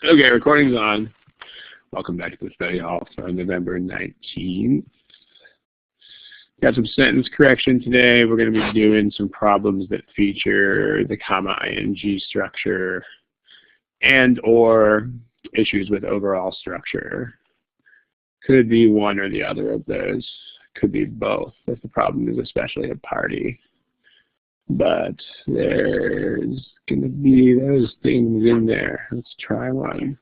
Okay, recording's on. Welcome back to the study hall for November 19th. Got some sentence correction today. We're going to be doing some problems that feature the comma ing structure and or issues with overall structure. Could be one or the other of those. Could be both if the problem is especially a party. But there's going to be those things in there. Let's try one.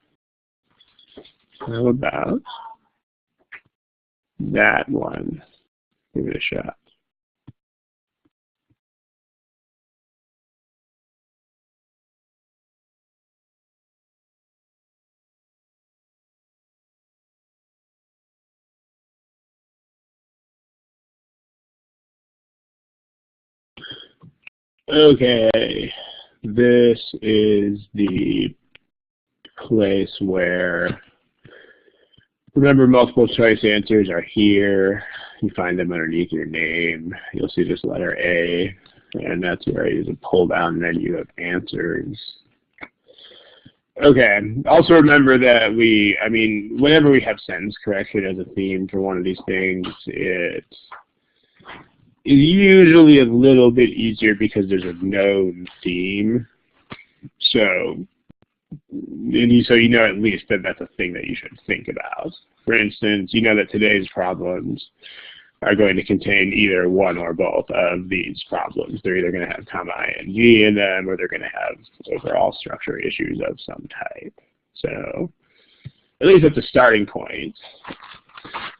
How about that one? Give it a shot. Okay, this is the place where, remember, multiple choice answers are here. You find them underneath your name. You'll see this letter A, and that's where I use a pull-down menu of answers. Okay, also remember that whenever we have sentence correction as a theme for one of these things, it is usually a little bit easier because there's a known theme. So you know at least that that's a thing that you should think about. For instance, you know that today's problems are going to contain either one or both of these problems. They're either going to have comma ing in them, or they're going to have overall structure issues of some type. So at least at the starting point.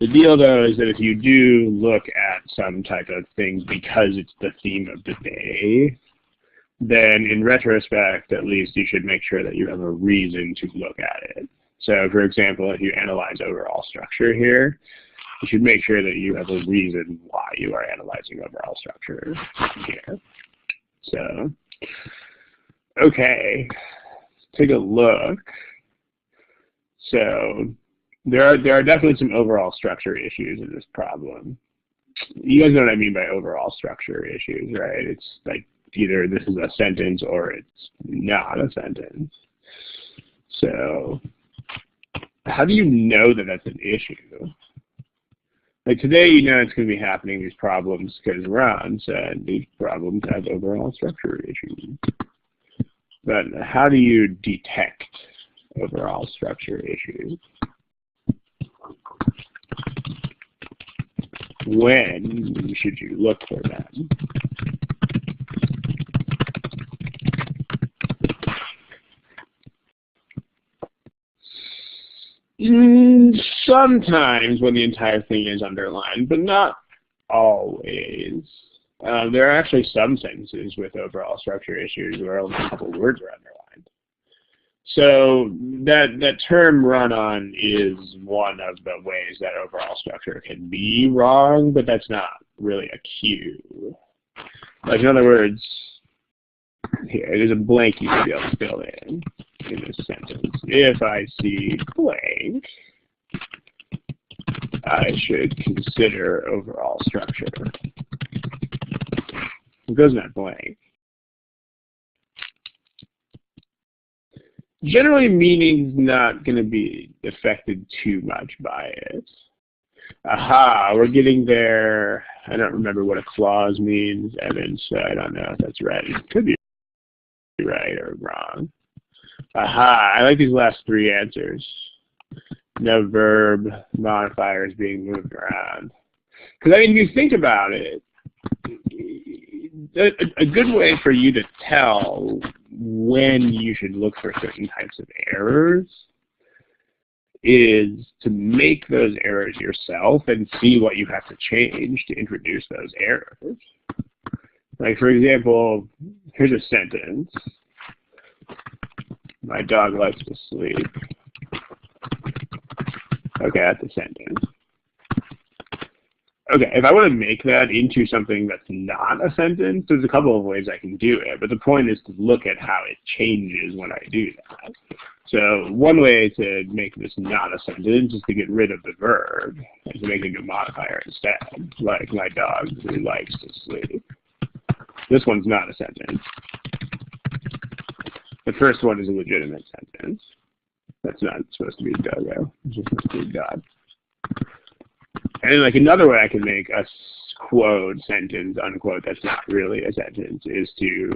The deal, though, is that if you do look at some type of thing because it's the theme of the day, then in retrospect, at least, you should make sure that you have a reason to look at it. So, for example, if you analyze overall structure here, you should make sure that you have a reason why you are analyzing overall structure here. So, okay, let's take a look. So, there are definitely some overall structure issues in this problem. You guys know what I mean by overall structure issues, right? It's like either this is a sentence or it's not a sentence. So how do you know that that's an issue? Like today, you know it's going to be happening, these problems, because Ron said these problems have overall structure issues. But how do you detect overall structure issues? When should you look for them? Sometimes when the entire thing is underlined, but not always. There are actually some sentences with overall structure issues where only a couple words are underlined. So that term run-on is one of the ways that overall structure can be wrong, but that's not really a cue. Like in other words, here, there's a blank you should be able to fill in this sentence. If I see blank, I should consider overall structure. It goes in that blank. Generally, meaning's not going to be affected too much by it. Aha, we're getting there. I don't remember what a clause means, Evan, so I don't know if that's right. It could be right or wrong. Aha, I like these last three answers. No verb, modifiers being moved around. Because, I mean, if you think about it, a good way for you to tell when you should look for certain types of errors is to make those errors yourself and see what you have to change to introduce those errors. Like, for example, here's a sentence. My dog likes to sleep. Okay, that's a sentence. Okay, if I want to make that into something that's not a sentence, there's a couple of ways I can do it, but the point is to look at how it changes when I do that. So one way to make this not a sentence is to get rid of the verb and to make it a modifier instead, like my dog really likes to sleep. This one's not a sentence. The first one is a legitimate sentence. That's not supposed to be dogo. It's just supposed to be dog. And then, like, another way I can make a quote, sentence, unquote, that's not really a sentence is to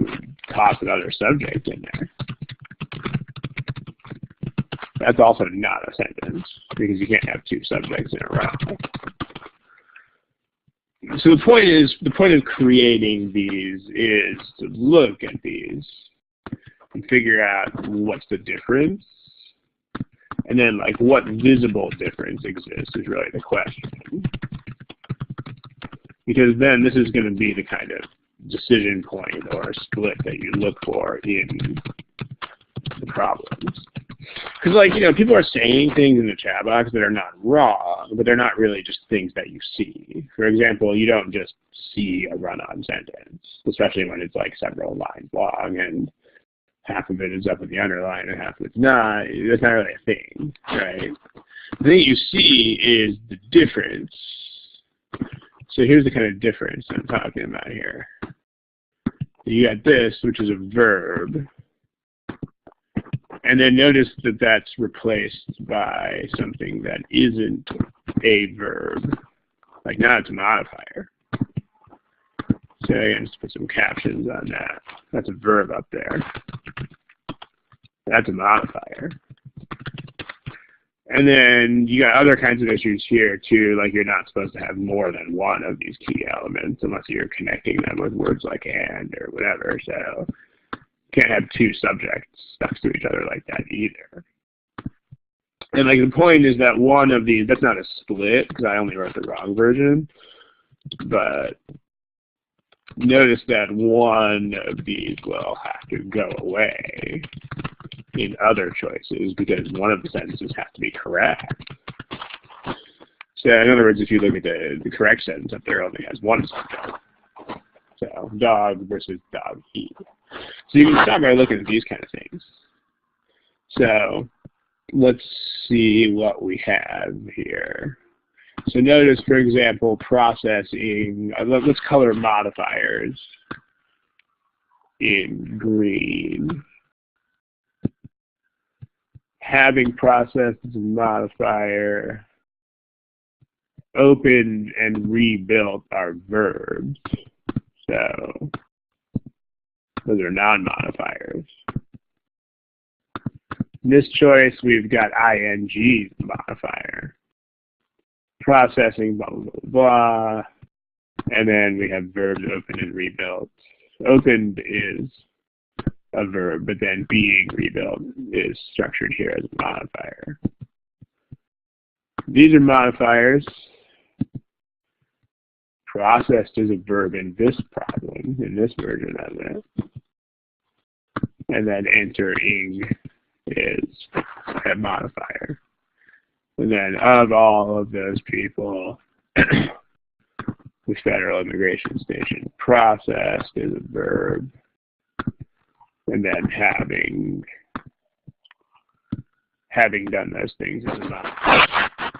toss another subject in there. That's also not a sentence because you can't have two subjects in a row. So the point of creating these is to look at these and figure out what's the difference. And then, like, what visible difference exists is really the question. Because then this is going to be the kind of decision point or split that you look for in the problems. Because, like, you know, people are saying things in the chat box that are not wrong, but they're not really just things that you see. For example, you don't just see a run-on sentence, especially when it's, like, several lines long and half of it is up in the underline and half of it's not. That's not really a thing, right? The thing you see is the difference. So here's the kind of difference I'm talking about here. You got this, which is a verb. And then notice that that's replaced by something that isn't a verb. Like, now it's a modifier. So again, just put some captions on that. That's a verb up there. That's a modifier. And then you got other kinds of issues here too, like you're not supposed to have more than one of these key elements unless you're connecting them with words like and or whatever. So you can't have two subjects stuck to each other like that either. And like the point is that one of these, that's not a split because I only wrote the wrong version, but notice that one of these will have to go away in other choices because one of the sentences have to be correct. So in other words, if you look at the correct sentence up there, it only has one subject. So dog versus dog eat. So you can start by looking at these kind of things. So let's see what we have here. So notice, for example, processing, let's color modifiers in green. Having processed as a modifier, opened and rebuilt are verbs. So those are non-modifiers. In this choice, we've got ing modifier. Processing, blah, blah, blah, blah. And then we have verbs opened and rebuilt. Opened is a verb, but then being rebuilt is structured here as a modifier. These are modifiers. Processed is a verb in this problem, in this version of it. And then entering is a modifier. And then of all of those people, with Federal Immigration Station, processed is a verb. And then having done those things is a modifier.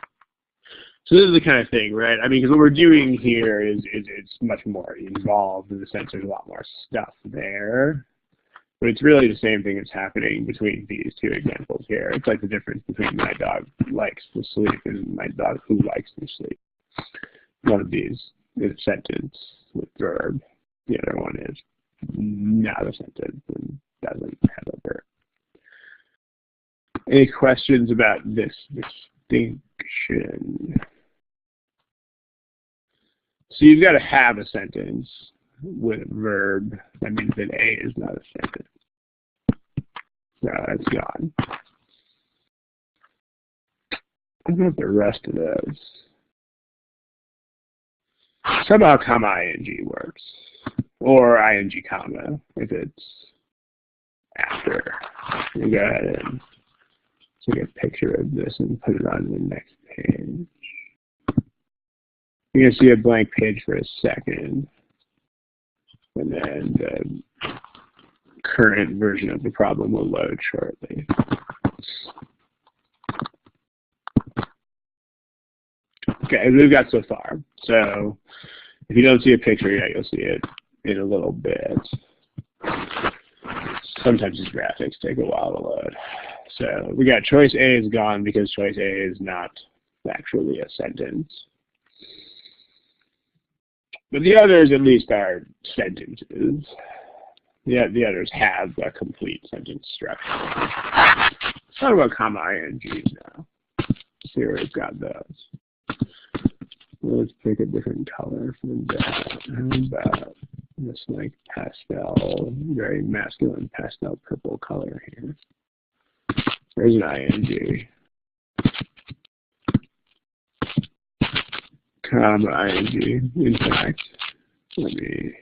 So this is the kind of thing, right? I mean, because what we're doing here is it's much more involved in the sense there's a lot more stuff there. But it's really the same thing that's happening between these two examples here. It's like the difference between my dog likes to sleep and my dog who likes to sleep. One of these is a sentence with verb. The other one is not a sentence and doesn't have a verb. Any questions about this distinction? So you've got to have a sentence with a verb. That means that A is not a sentence. So it's gone. What about the rest of those? Somehow comma ing works. Or ing comma if it's after. You go ahead and take a picture of this and put it on the next page. You're going to see a blank page for a second. And then the current version of the problem will load shortly. Okay, we've got so far. So if you don't see a picture yet, you'll see it in a little bit. Sometimes these graphics take a while to load. So we got choice A is gone because choice A is not actually a sentence. But the others at least are sentences. The others have a complete sentence structure. Let's talk about comma INGs now. See where we've got those. Let's pick a different color from that. How about this like pastel, very masculine pastel purple color here? There's an ING. Comma ING. In fact, let me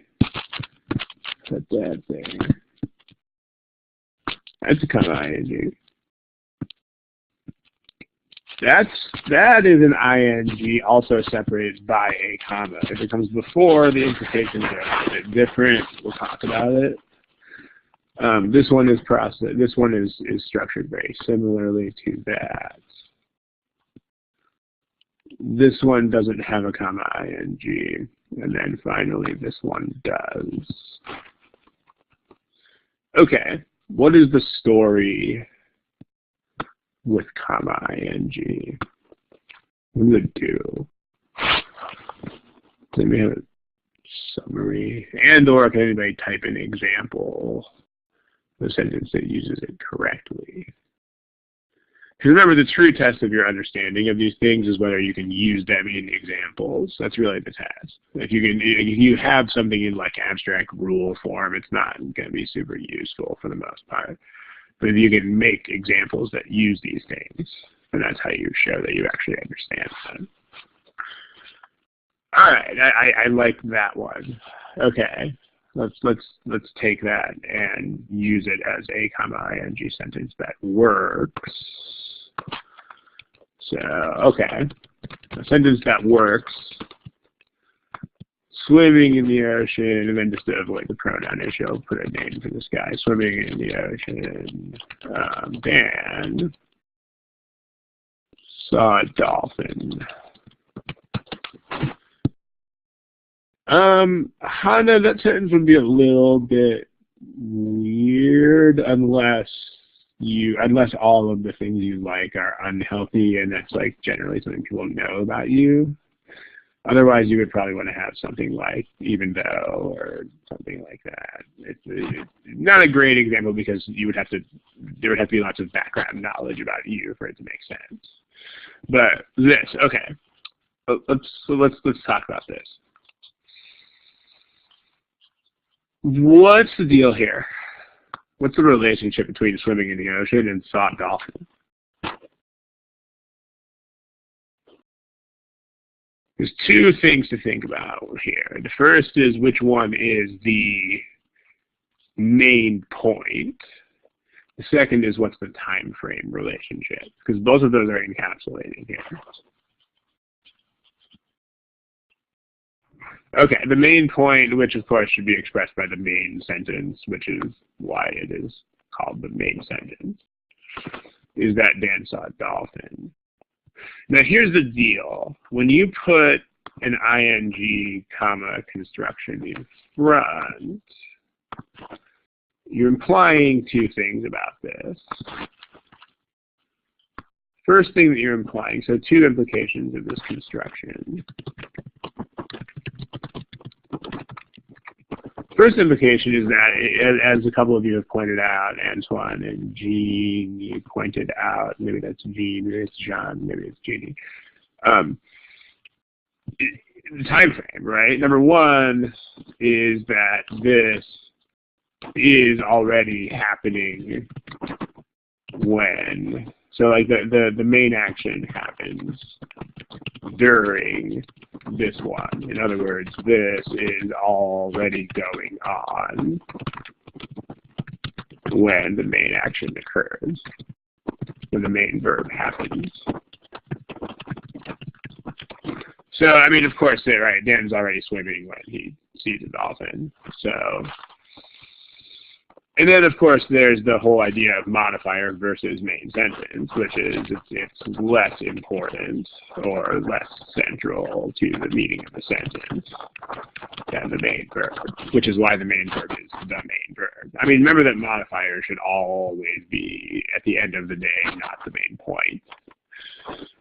put that there. That's a comma ING. That is an ING also separated by a comma. If it comes before, the implications are a bit different. We'll talk about it. This one is structured very similarly to that. This one doesn't have a comma ING. And then finally this one does. Okay, what is the story with comma ING? What does it do? Let me have a summary. And or can anybody type an example of a sentence that uses it correctly? Because remember, the true test of your understanding of these things is whether you can use them in examples. That's really the test. If you have something in like abstract rule form, it's not going to be super useful for the most part. But if you can make examples that use these things, then that's how you show that you actually understand them. All right, I like that one. Okay, let's take that and use it as a comma ING sentence that works. So okay, a sentence that works. Swimming in the ocean, and then just to avoid the pronoun issue, I'll put a name for this guy. Swimming in the ocean. Dan saw a dolphin. Hannah, that sentence would be a little bit weird unless all of the things you like are unhealthy, and that's like generally something people know about you. Otherwise, you would probably want to have something like even though or something like that. It's not a great example because there would have to be lots of background knowledge about you for it to make sense. But this, okay, let's talk about this. What's the deal here? What's the relationship between swimming in the ocean and saw dolphin? There's two things to think about here. The first is which one is the main point. The second is what's the time frame relationship, because both of those are encapsulated here. Okay, the main point, which of course should be expressed by the main sentence, which is why it is called the main sentence, is that Dan saw a dolphin. Now here's the deal. When you put an ING comma construction in front, you're implying two things about this. First thing that you're implying, so two implications of this construction. First implication is that, as a couple of you have pointed out, Antoine and Jean, you pointed out, maybe that's Jean, maybe it's Jean, maybe it's Jeannie. The time frame, right? Number one is that this is already happening when, so like the main action happens during this one. In other words, this is already going on when the main action occurs, when the main verb happens. So, I mean, of course, right, Dan's already swimming when he sees a dolphin. So, And then, of course, there's the whole idea of modifier versus main sentence, which is it's less important or less central to the meaning of the sentence than the main verb, which is why the main verb is the main verb. I mean, remember that modifiers should always be, at the end of the day, not the main point,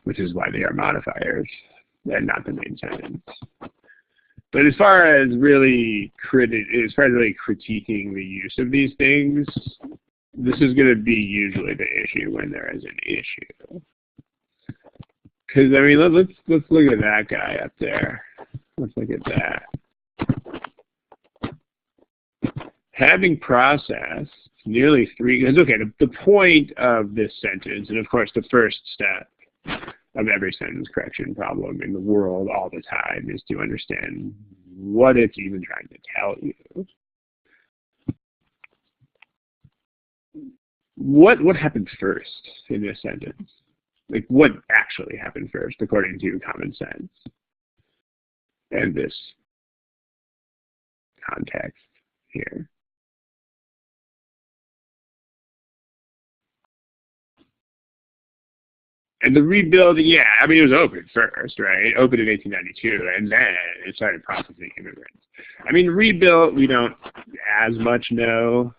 which is why they are modifiers and not the main sentence. But as far as really critiquing the use of these things, this is going to be usually the issue when there is an issue. Because I mean, let's look at that guy up there. Let's look at that. Having processed nearly 3. Because okay, the point of this sentence, and of course the first step of every sentence correction problem in the world all the time, is to understand what it's even trying to tell you. What happened first in this sentence? Like, what actually happened first according to common sense and this context here? And the rebuilding, yeah, I mean, it was open first, right? It opened in 1892, and then it started processing immigrants. I mean, rebuilt, we don't as much know.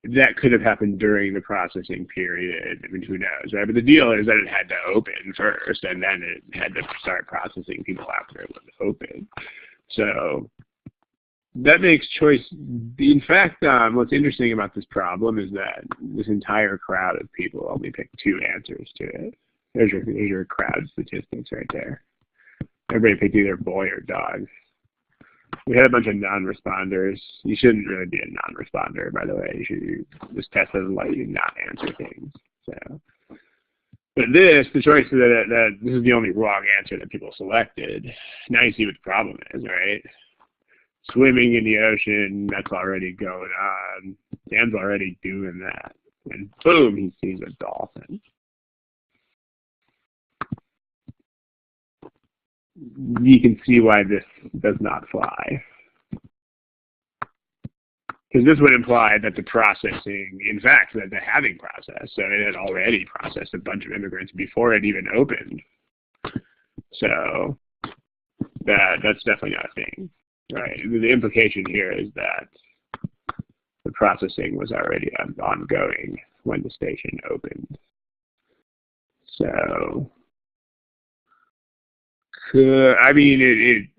That could have happened during the processing period. I mean, who knows, right? But the deal is that it had to open first, and then it had to start processing people after it was open. So that makes choice. In fact, what's interesting about this problem is that this entire crowd of people only picked 2 answers to it. There's your crowd statistics right there. Everybody picked either boy or dog. We had a bunch of non-responders. You shouldn't really be a non-responder, by the way. This test doesn't let you not answer things. So, but the choice that this is the only wrong answer that people selected. Now you see what the problem is, right? Swimming in the ocean, that's already going on. Dan's already doing that. And boom, he sees a dolphin. You can see why this does not fly. Because this would imply that the processing, in fact, that the having process, so it had already processed a bunch of immigrants before it even opened. So that's definitely not a thing. Right. The implication here is that the processing was already ongoing when the station opened. So, I mean,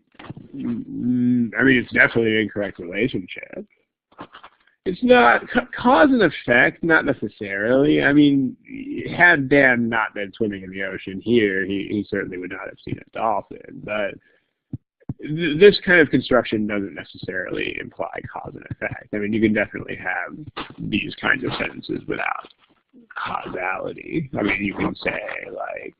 it's definitely an incorrect relationship. It's not cause and effect, not necessarily. I mean, had Dan not been swimming in the ocean here, he certainly would not have seen a dolphin. But this kind of construction doesn't necessarily imply cause and effect. I mean, you can definitely have these kinds of sentences without causality. I mean, you can say, like,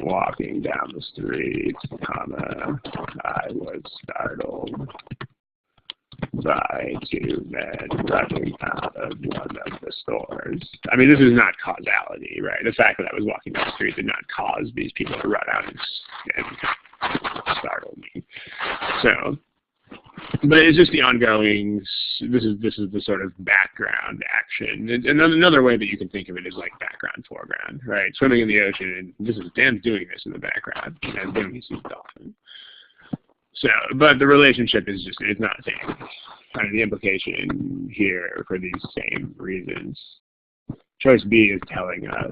walking down the street, comma, I was startled by 2 men running out of one of the stores. I mean, this is not causality, right? The fact that I was walking down the street did not cause these people to run out and startle me. So, but it's just the ongoing, this is the sort of background action. And another way that you can think of it is like background, foreground, right? Swimming in the ocean, and Dan's doing this in the background, and then he sees a dolphin. So, but the relationship is just, it's not the same. Kind of the implication here for these same reasons. Choice B is telling us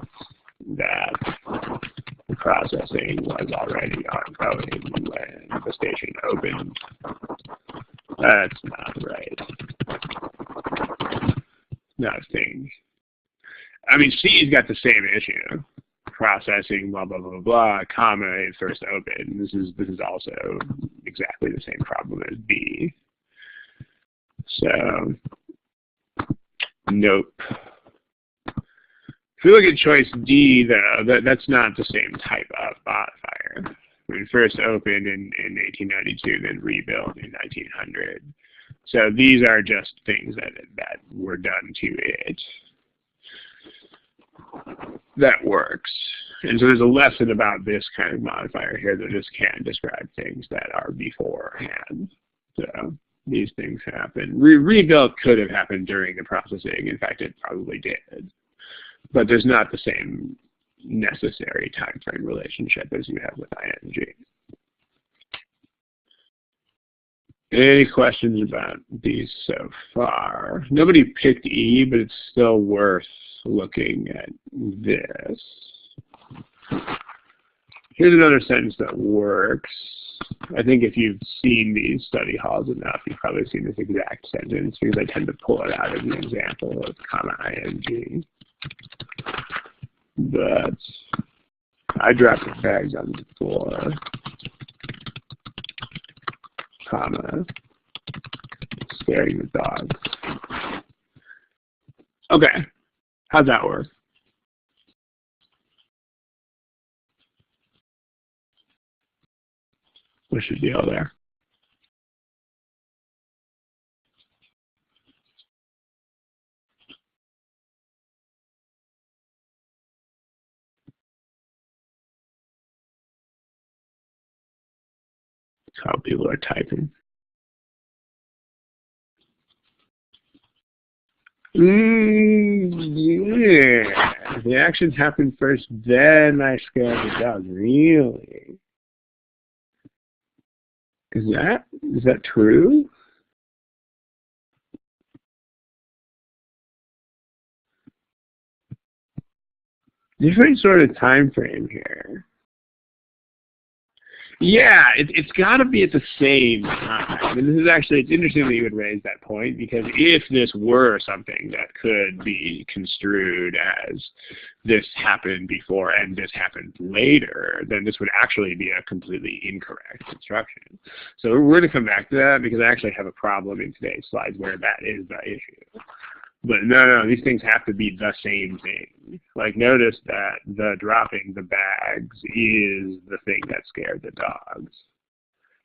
that the processing was already ongoing when the station opened. That's not right. Not a thing. I mean, C's got the same issue. Processing, blah, blah, blah, blah, comma, it first opened. This is also exactly the same problem as B. So, nope. If we look at choice D, though, that's not the same type of modifier. It first opened in 1892, then rebuilt in 1900. So these are just things that were done to it. That works. And so there's a lesson about this kind of modifier here that just can't describe things that are beforehand. So these things happen. Rebuild could have happened during the processing. In fact, it probably did. But there's not the same necessary time frame relationship as you have with ing. Any questions about these so far? Nobody picked E, but it's still worth looking at this. Here's another sentence that works. I think if you've seen these study halls enough, you've probably seen this exact sentence because I tend to pull it out of the example of comma ing. But I dropped the bags on the floor, comma, scaring the dogs. Okay, how'd that work? What's your deal there? That's how people are typing. Yeah. The actions happen first, then I scared the dog. Really? Is that true? Different sort of time frame here. Yeah, it's got to be at the same time. And this is actually, it's interesting that you would raise that point, because if this were something that could be construed as this happened before and this happened later, then this would actually be a completely incorrect construction. So we're going to come back to that, because I actually have a problem in today's slides where that is the issue. But no, these things have to be the same thing. Like, notice that the dropping the bags is the thing that scared the dogs.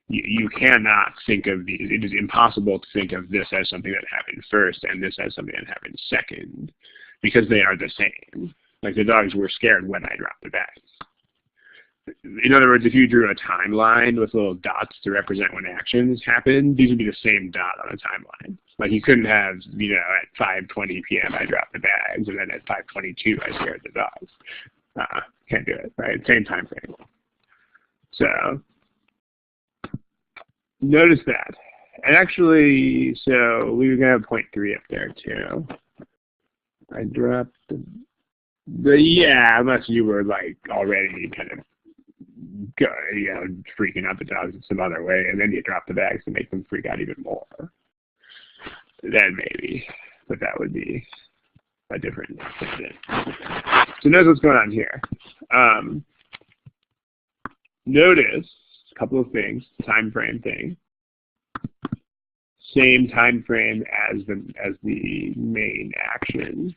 You cannot think of these. It is impossible to think of this as something that happened first and this as something that happened second, because they are the same. Like, the dogs were scared when I dropped the bags. In other words, if you drew a timeline with little dots to represent when actions happened, these would be the same dot on a timeline. Like, you couldn't have, at 5:20 p.m. I dropped the bags, and then at 5:22 I scared the dogs. Can't do it, right? Same time frame. So, notice that. And actually, so we were going to have 0.3 up there too. I dropped yeah, unless you were like already kind of freaking out the dogs in some other way, and then you drop the bags to make them freak out even more. Then maybe, but that would be a different incident. So notice what's going on here. Notice a couple of things. Time frame thing. Same time frame as the main action.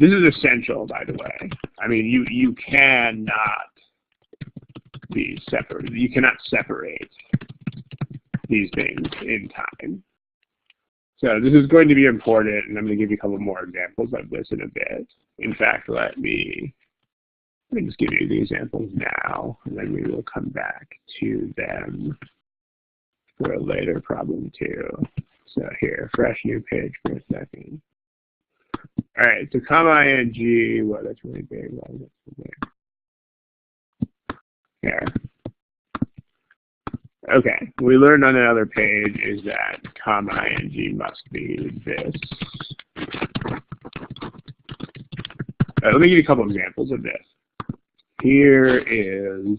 This is essential, by the way. I mean, you cannot be separate. You cannot separate these things in time. So this is going to be important, and I'm going to give you a couple more examples of this in a bit. In fact, let me just give you the examples now, and then we will come back to them for a later problem too. So here, fresh new page for a second. All right, so comma ing, well, that's really big. Why is that so big? Here. Okay, we learned on another page is that comma ing must be this. Let me give you a couple examples of this. Here is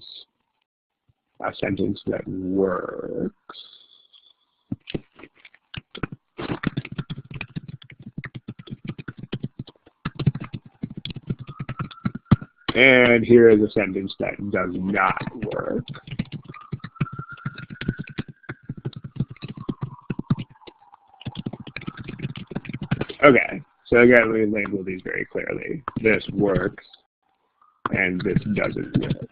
a sentence that works. And here is a sentence that does not work. Okay, so again, we label these very clearly. This works, and this doesn't work.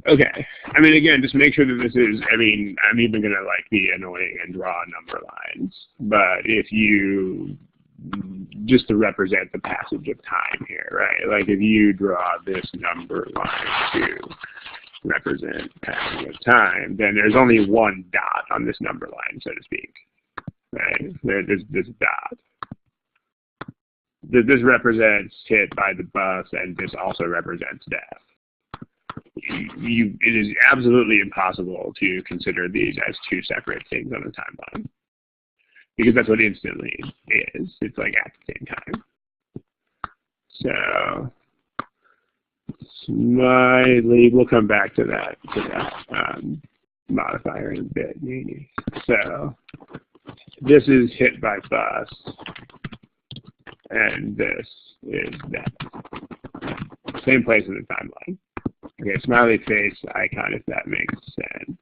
Okay, I mean, again, just make sure that this is, I mean, I'm even going to be annoying and draw number lines, but if you, just to represent the passage of time here, right? Like if you draw this number line to represent passing of time, then there's only one dot on this number line, so to speak. Right? There's this dot. This represents hit by the bus, and this also represents death. It is absolutely impossible to consider these as two separate things on the timeline, because that's what instantly is. It's like at the same time. So smiley, we'll come back to that modifier in a bit. So this is hit by bus, and this is that. Same place in the timeline. Okay, smiley face icon, if that makes sense.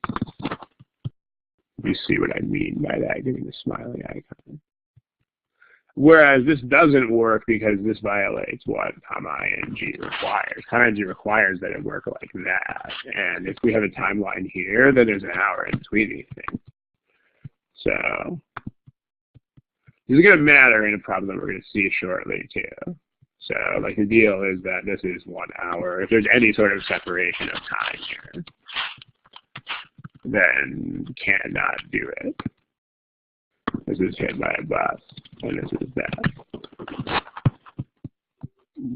You see what I mean by that, giving the smiley icon. Whereas this doesn't work because this violates what ing requires. Ing requires that it work like that. And if we have a timeline here, then there's an hour in between these things. So this is going to matter in a problem that we're going to see shortly too. So like the deal is that this is 1 hour. If there's any sort of separation of time here, then cannot do it. This is hit by a bus, and this is that.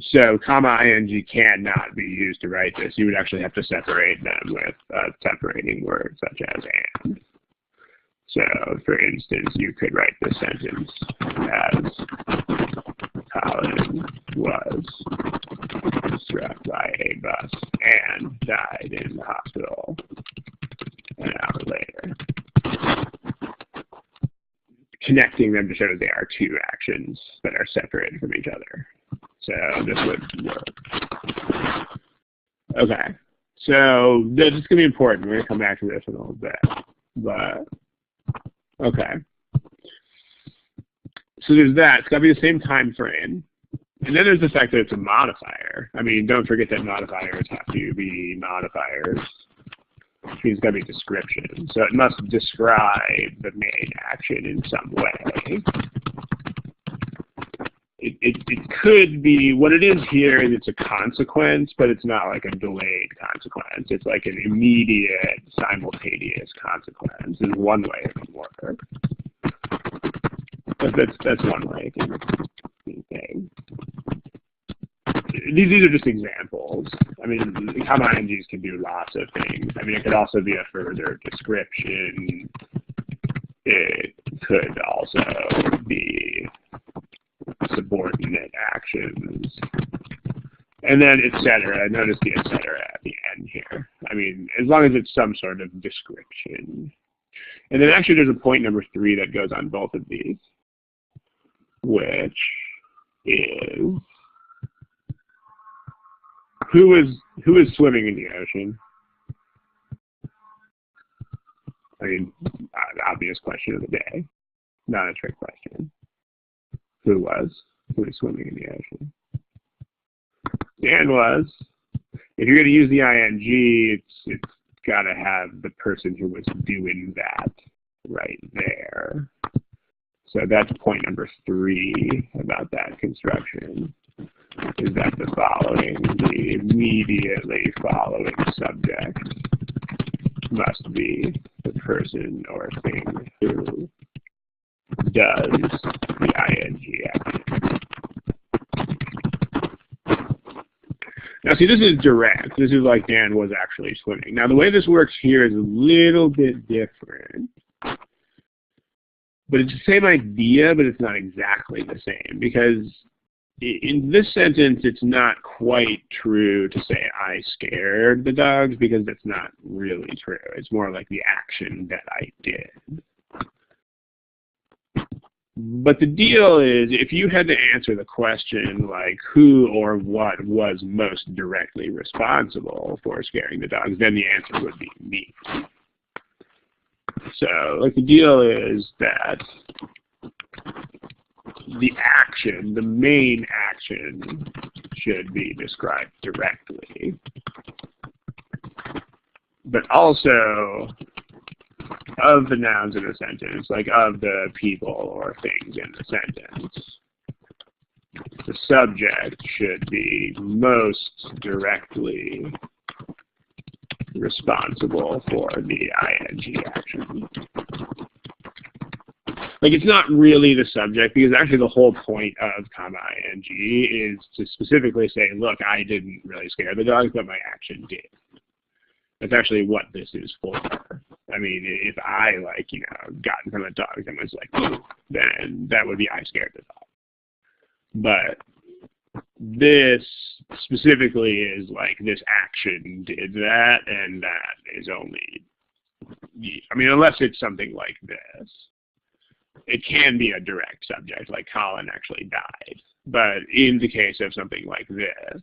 So ing cannot be used to write this. You would actually have to separate them with a separating word such as and. So for instance, you could write this sentence as Colin was struck by a bus and died in the hospital an hour later. Connecting them to show that they are two actions that are separated from each other. So this would work. Okay. So this is going to be important. We're going to come back to this in a little bit. But, okay. So there's that. It's got to be the same time frame. And then there's the fact that it's a modifier. I mean, don't forget that modifiers have to be modifiers. Which means it's got to be description. So it must describe the main action in some way. It could be, what it is here is it's a consequence, but it's not like a delayed consequence. It's like an immediate, simultaneous consequence is one way it can work. But that's one way it can be. These are just examples. I mean, ings can do lots of things. I mean, it could also be a further description. It could also be subordinate actions. And then et cetera. Notice the et cetera at the end here. I mean, as long as it's some sort of description. And then actually there's a point number 3 that goes on both of these, which is who is swimming in the ocean? I mean, obvious question of the day, not a trick question. Who is swimming in the ocean? Dan was. If you're going to use the ing, it's got to have the person who was doing that right there. So that's point number 3 about that construction. Is that the immediately following subject must be the person or thing who does the ing action. Now see, this is direct. This is like Dan was actually swimming. Now the way this works here is a little bit different. But it's the same idea, but it's not exactly the same, because in this sentence, it's not quite true to say I scared the dogs, because that's not really true. It's more like the action that I did. But the deal is, if you had to answer the question like who or what was most directly responsible for scaring the dogs, then the answer would be me. So, like, the deal is that the action, the main action, should be described directly. But also, of the nouns in the sentence, like of the people or things in the sentence, the subject should be most directly responsible for the ing action. Like, it's not really the subject, because actually the whole point of ing is to specifically say, look, I didn't really scare the dogs, but my action did. That's actually what this is for. I mean, if I, like, you know, got in front of the dogs and was like, ooh, then that would be I scared the dog. But this specifically is like, this action did that, and that is only, I mean, unless it's something like this. It can be a direct subject, like Colin actually died. But in the case of something like this,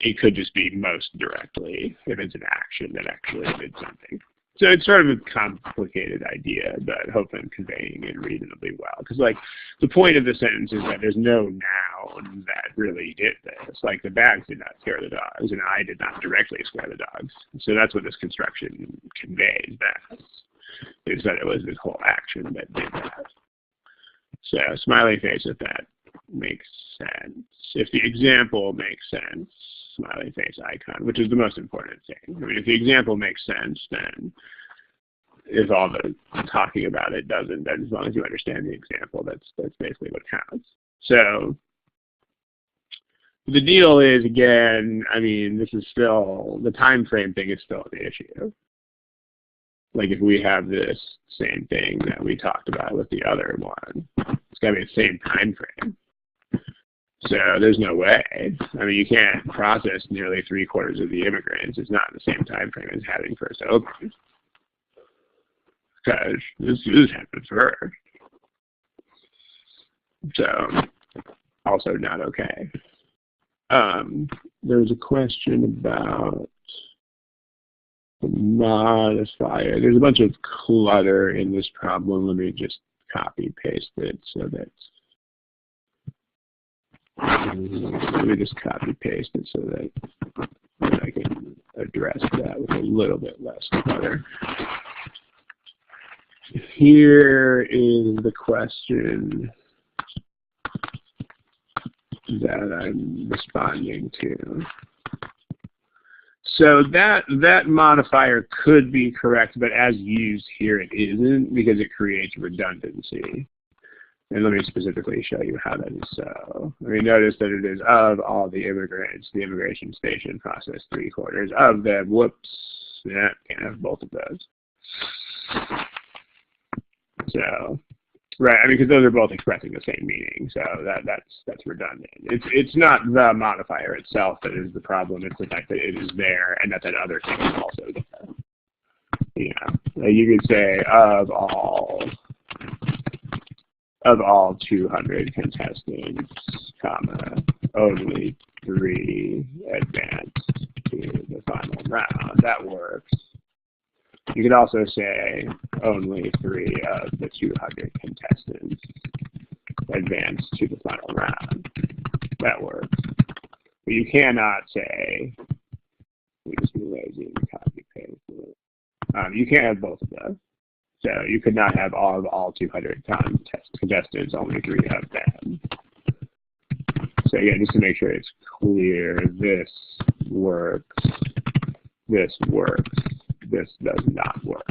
it could just be most directly if it's an action that actually did something. So it's sort of a complicated idea, but hopefully I'm conveying it reasonably well. Because, like, the point of the sentence is that there's no noun that really did this. Like, the bags did not scare the dogs, and I did not directly scare the dogs. So that's what this construction conveys best, is that it was this whole action that did that. So smiley face if that makes sense. If the example makes sense, smiley face icon, which is the most important thing. I mean, if the example makes sense, then if all the talking about it doesn't, then as long as you understand the example, that's basically what counts. So the deal is, again, I mean, this is still, the time frame thing is still the issue. Like, if we have this same thing that we talked about with the other one, it's got to be the same time frame. So there's no way. I mean, you can't process nearly 3/4 of the immigrants. It's not the same time frame as having first opened. Because this happened first. So, also not okay. There's a question about the modifier. There's a bunch of clutter in this problem. Let me just copy paste it so that I can address that with a little bit less clutter. Here is the question that I'm responding to. So that modifier could be correct, but as used here it isn't, because it creates redundancy. And let me specifically show you how that is so. I mean, notice that it is of all the immigrants, the immigration station processed 3/4 of them. Whoops, yeah, can't have both of those. So, right, I mean, because those are both expressing the same meaning, so that's redundant. It's not the modifier itself that is the problem, it's the fact that it is there and that other thing is also there. Yeah, you could say of all 200 contestants, comma, only 3 advanced to the final round. That works. You could also say only 3 of the 200 contestants advanced to the final round. That works. But you cannot say, we just be lazy and copy paste it. You can't have both of those. So you could not have all 200 contestants, only 3 of them. So again, just to make sure it's clear, this works, this works, this does not work.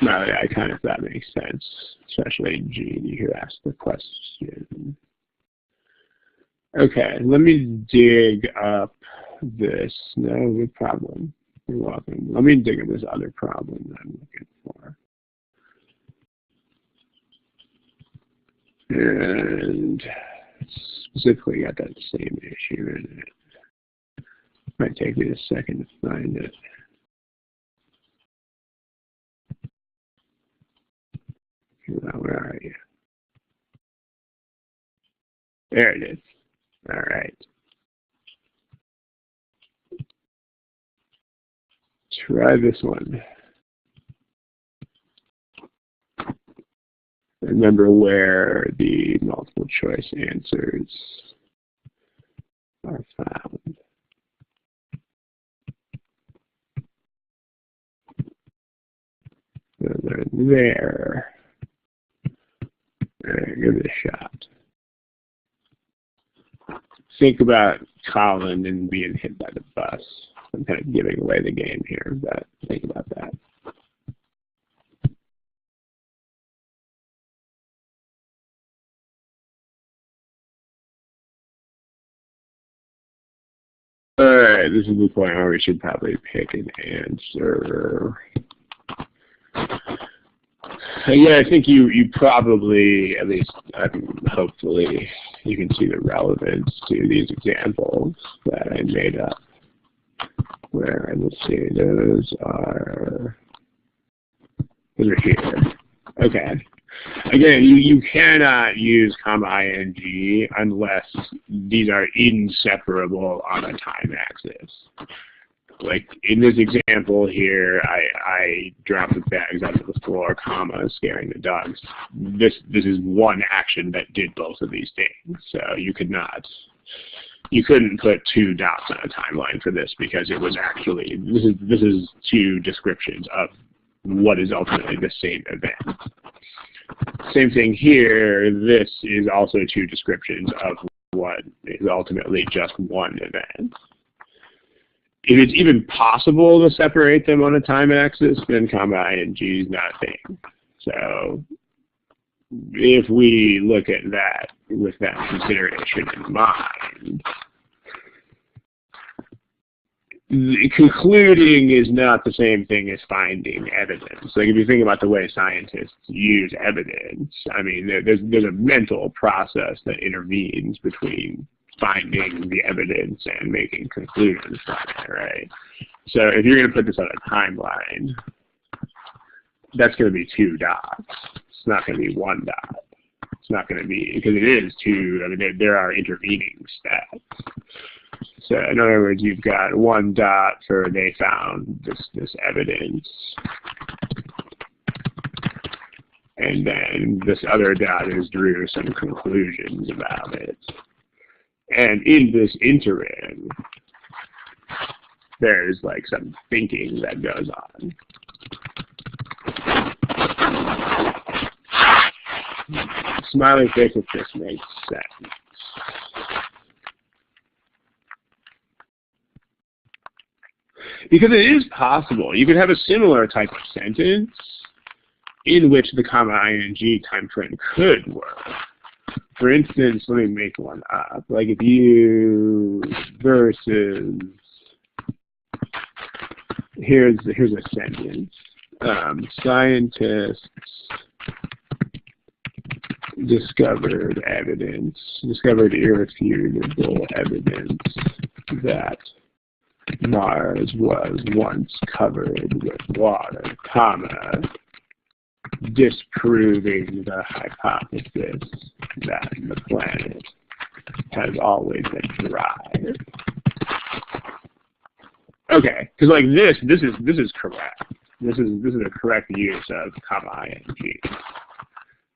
Smiley icon, if that makes sense, especially Gene, who asked the question. Okay, let me dig up this. No problem. You're welcome. Let me dig up this other problem that I'm looking for. And specifically got that same issue in it. Might take me a second to find it. Now, where are you? There it is. All right. Try this one. Remember where the multiple choice answers are found. So they're there. All right, give it a shot. think about Colin and being hit by the bus. I'm kind of giving away the game here, but think about that. Alright, this is the point where we should probably pick an answer. Yeah, I think you probably, at least hopefully, you can see the relevance to these examples that I made up. Where, let's see, those are here. Okay. Again, you cannot use ing unless these are inseparable on a time axis. Like in this example here, I dropped the bags onto the floor, comma, scaring the dogs. This is one action that did both of these things. So you couldn't put two dots on a timeline for this because it was actually, this is two descriptions of what is ultimately the same event. Same thing here, this is also two descriptions of what is ultimately just one event. If it's even possible to separate them on a time axis, then comma ing is not a thing. So if we look at that with that consideration in mind, concluding is not the same thing as finding evidence. Like if you think about the way scientists use evidence, I mean, there's a mental process that intervenes between finding the evidence and making conclusions from it, right? So if you're going to put this on a timeline, that's going to be two dots. It's not going to be one dot. It's not going to be, because it is two, I mean, there are intervening steps. So in other words, you've got one dot for they found this evidence, and then this other dot is drew some conclusions about it. And in this interim, there's like some thinking that goes on. Smiley face if this makes sense. Because it is possible. You could have a similar type of sentence in which the comma ing time frame could work. For instance, let me make one up. Like if you versus, here's a sentence. Scientists discovered irrefutable evidence that Mars was once covered with water, comma, disproving the hypothesis that the planet has always been dry. Okay, because like this is correct. This is a correct use of comma ing.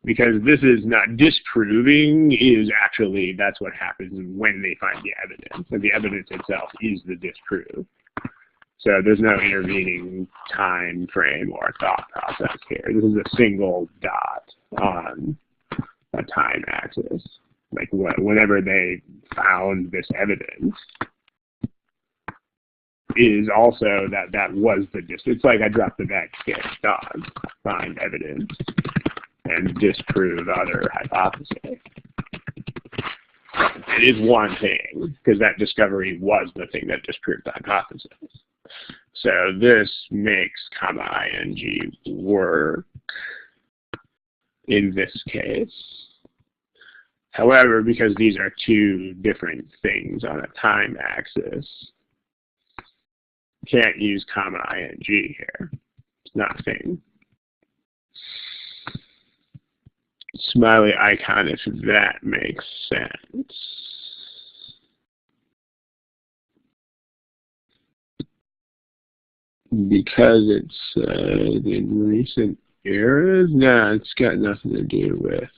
Because this is not disproving, is actually, that's what happens when they find the evidence. And the evidence itself is the disprove. So there's no intervening time frame or thought process here. This is a single dot on a time axis. Like whenever they found this evidence, is also that was the it's like I dropped the bag, scared dog, find evidence, and disprove other hypothesis. It is one thing, because that discovery was the thing that disproved the hypothesis. So this makes comma ing work in this case. However, because these are two different things on a time axis, can't use comma ing here. It's not a thing. Smiley icon if that makes sense. Because it's in recent eras? No, it's got nothing to do with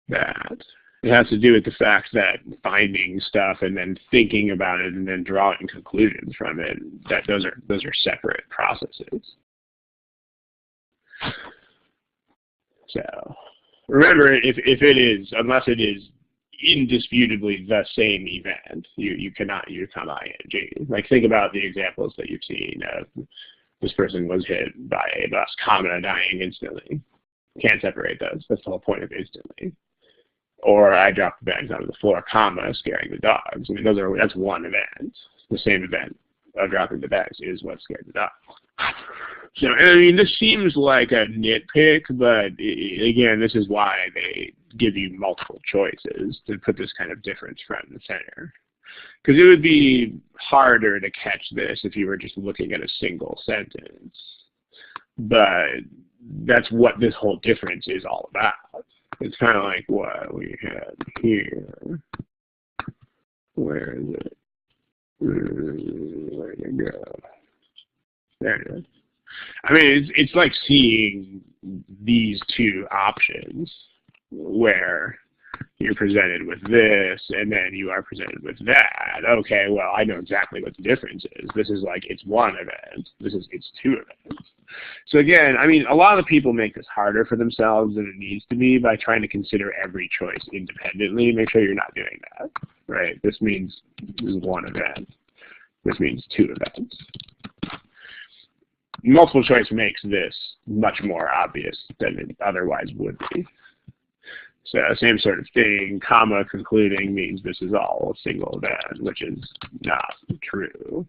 that. It has to do with the fact that finding stuff and then thinking about it and then drawing conclusions from it, that those are separate processes. So remember, if it is, unless it is indisputably the same event. You cannot use comma ing. Like, think about the examples that you've seen of this person was hit by a bus, comma, dying instantly. Can't separate those. That's the whole point of instantly. Or I dropped the bags onto the floor, comma, scaring the dogs. I mean, that's one event. The same event of dropping the bags is what scared the dogs. So, I mean, this seems like a nitpick, but again, this is why they give you multiple choices to put this kind of difference front and center. Because it would be harder to catch this if you were just looking at a single sentence. But that's what this whole difference is all about. It's kind of like what we had here. Where is it? Where did it go? There it is. I mean, it's like seeing these two options where you're presented with this and then you are presented with that. Okay, well, I know exactly what the difference is. This is like it's one event. It's two events. So again, I mean, a lot of people make this harder for themselves than it needs to be by trying to consider every choice independently. Make sure you're not doing that, right? This means this is one event. This means two events. Multiple choice makes this much more obvious than it otherwise would be. So same sort of thing, comma concluding means this is all a single event, which is not true.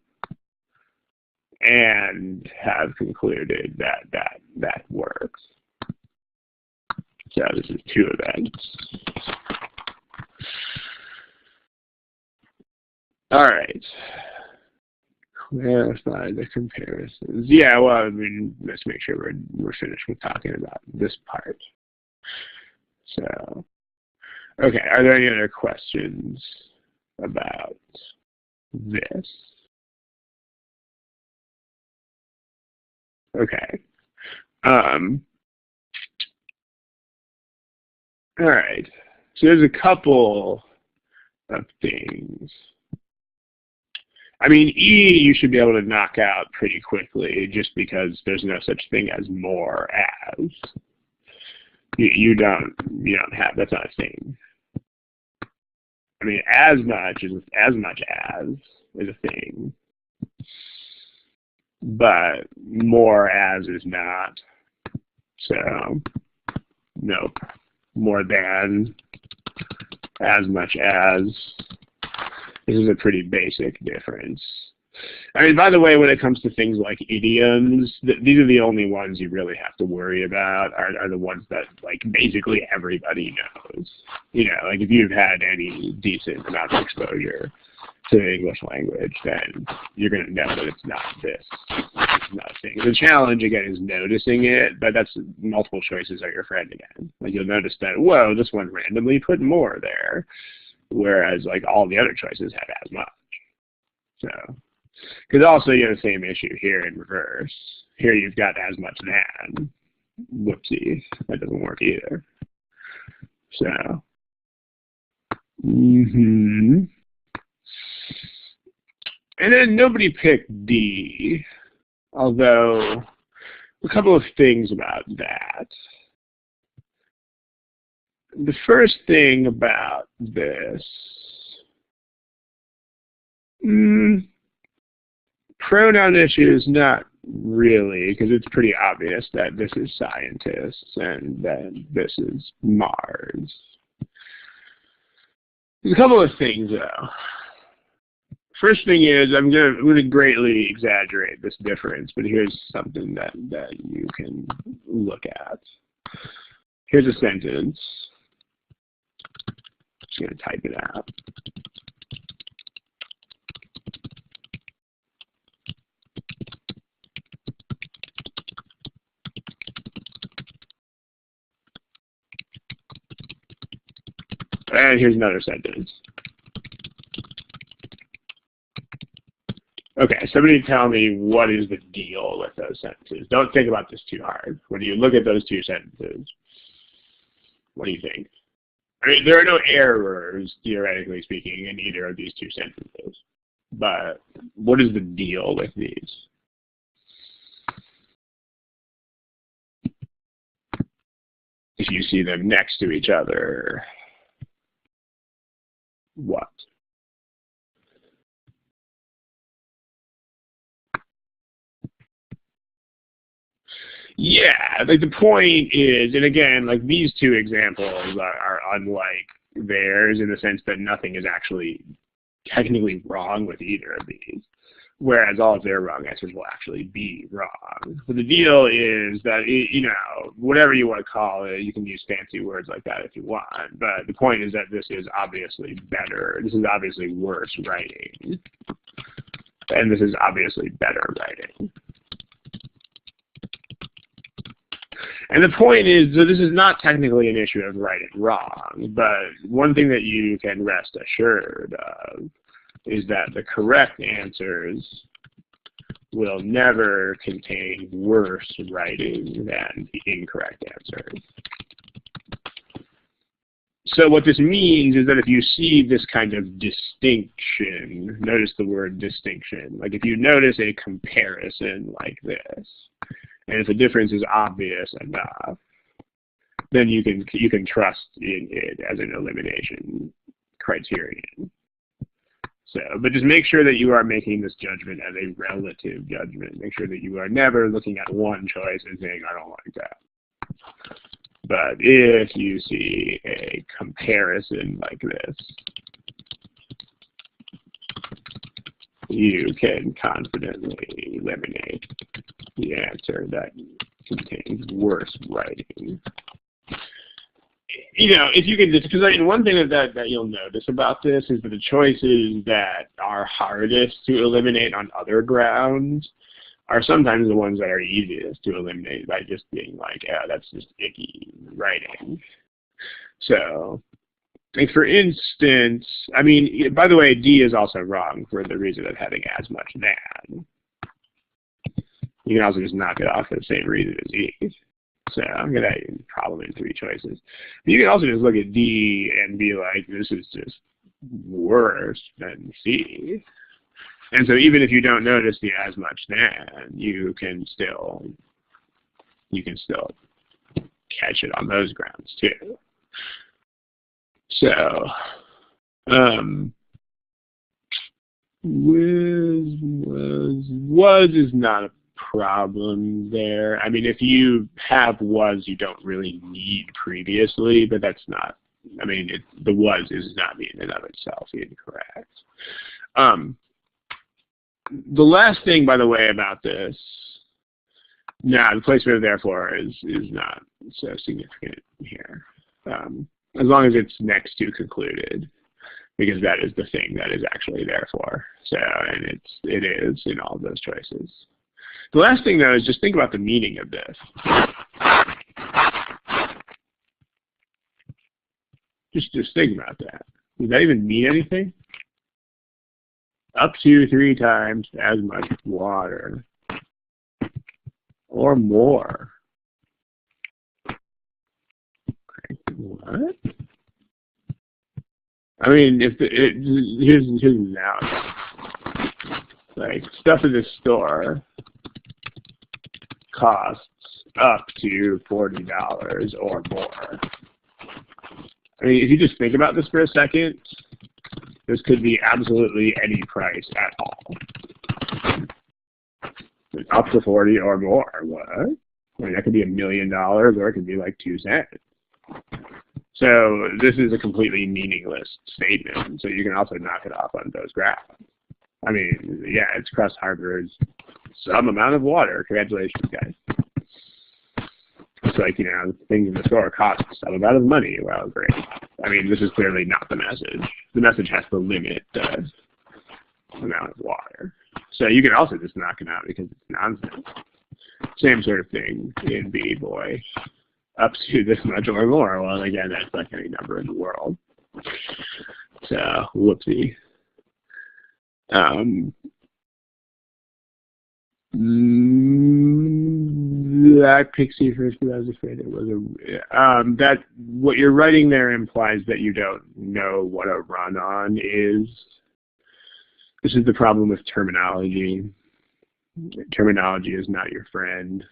And have concluded that works. So this is two events. All right. Clarify the comparisons. Yeah, well, I mean, let's make sure we're finished with talking about this part. So, okay, are there any other questions about this? Okay. All right. So there's a couple of things. I mean, E you should be able to knock out pretty quickly just because there's no such thing as more as. You don't have, that's not a thing. I mean, as much as is a thing. But more as is not. So, nope. More than, as much as. This is a pretty basic difference. I mean, by the way, when it comes to things like idioms, these are the only ones you really have to worry about, are the ones that, like, basically everybody knows. You know, like, if you've had any decent amount of exposure to the English language, then you're going to know that it's not this. It's not a thing. The challenge, again, is noticing it, but that's multiple choices are your friend again. Like, you'll notice that, whoa, this one randomly put more there, whereas, like, all the other choices have as much. So, because also you have the same issue here in reverse. Here you've got as much than. Whoopsie, that doesn't work either. So, and then nobody picked D, although a couple of things about that. The first thing about this, pronoun issues, not really, because it's pretty obvious that this is scientists and then this is Mars. There's a couple of things, though. First thing is, I'm going to greatly exaggerate this difference, but here's something that you can look at. Here's a sentence. Just going to type it out. And here's another sentence. Okay, somebody tell me what is the deal with those sentences. Don't think about this too hard. When you look at those two sentences, what do you think? I mean, there are no errors, theoretically speaking, in either of these two sentences. But what is the deal with these? If you see them next to each other. What? Yeah, like the point is, and again, like these two examples are unlike theirs in the sense that nothing is actually technically wrong with either of these, whereas all of their wrong answers will actually be wrong. But the deal is that, you know, whatever you want to call it, you can use fancy words like that if you want, but the point is that this is obviously better. This is obviously worse writing, and this is obviously better writing. And the point is that this is not technically an issue of right and wrong, but one thing that you can rest assured of is that the correct answers will never contain worse writing than the incorrect answers. So what this means is that if you see this kind of distinction, notice the word distinction, like if you notice a comparison like this, and if the difference is obvious enough, then you can trust in it as an elimination criterion. So, but just make sure that you are making this judgment as a relative judgment. Make sure that you are never looking at one choice and saying, I don't like that. But if you see a comparison like this, you can confidently eliminate the answer that contains worse writing. You know, if you can just, because I mean, one thing that you'll notice about this is that the choices that are hardest to eliminate on other grounds are sometimes the ones that are easiest to eliminate by just being like, yeah, that's just icky writing. So, like for instance, I mean, by the way, D is also wrong for the reason of having as much than. You can also just knock it off for the same reason as E. So I'm going to problem in 3 choices. But you can also just look at D and be like, this is just worse than C. And so even if you don't notice the as much than, you can still catch it on those grounds too. So was is not a problem there. I mean, if you have was, you don't really need previously, but that's not, I mean, the was is not in and of itself incorrect. The last thing, by the way, about this, the placement of therefore is not so significant here, as long as it's next to concluded, because that is the thing that is actually therefore. So, and it is in all of those choices. The last thing, though, is just think about the meaning of this. Just think about that. Does that even mean anything? Up to 3 times as much water or more. Okay, what? I mean, if here's an analogy. Like stuff in the store costs up to $40 or more. I mean, if you just think about this for a second, this could be absolutely any price at all. Up to 40 or more. What? I mean, that could be $1 million, or it could be like 2 cents. So this is a completely meaningless statement. So you can also knock it off on those graphs. I mean, yeah, it's Crust Harbor's some amount of water. Congratulations, guys. It's like, you know, things in the store cost some amount of money. Well, great. I mean, this is clearly not the message. The message has to limit the amount of water. So you can also just knock it out because it's nonsense. Same sort of thing in B boy. Up to this much or more. Well, again, that's like any number in the world. So, whoopsie. That pixie first, because I was afraid it was a. That what you're writing there implies that you don't know what a run-on is. This is the problem with terminology. Terminology is not your friend.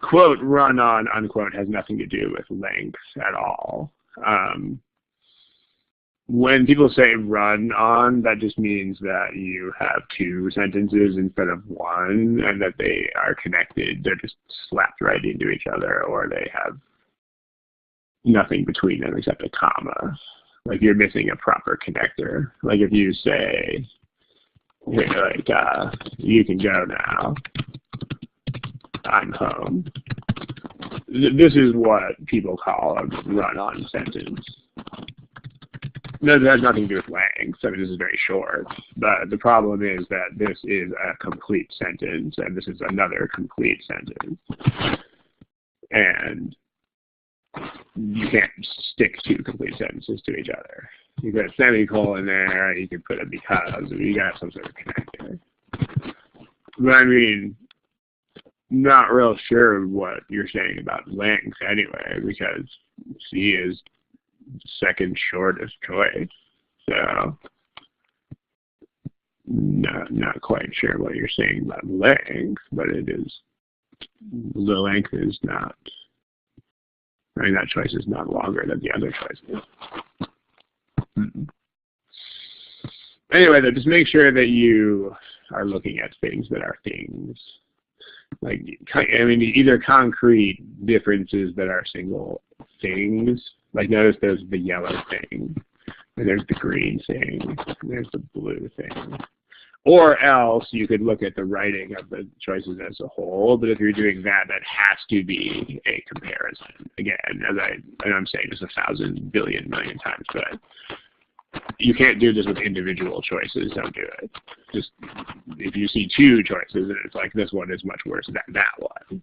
Quote, run-on, unquote, has nothing to do with length at all. when people say run on, that just means that you have two sentences instead of one, and that they are connected. They're just slapped right into each other, or they have nothing between them except a comma. Like you're missing a proper connector. Like if you say, like, you can go now, I'm home. This is what people call a run-on sentence. No, that has nothing to do with length. I mean, this is very short. But the problem is that this is a complete sentence, and this is another complete sentence. And you can't stick two complete sentences to each other. You put a semicolon there, you can put a because, you got some sort of connector. But I mean, not real sure what you're saying about length anyway, because C is second shortest choice. So not quite sure what you're saying about length, but it is, the length is not, I mean, that choice is not longer than the other choices. Anyway, though, just make sure that you are looking at things that are things. Like, I mean, either concrete differences that are single things. Like, notice there's the yellow thing, and there's the green thing, and there's the blue thing. Or else you could look at the writing of the choices as a whole, but if you're doing that, that has to be a comparison. Again, as I'm saying this 1,000 billion million times, but you can't do this with individual choices. Don't do it. Just if you see two choices and it's like this one is much worse than that one,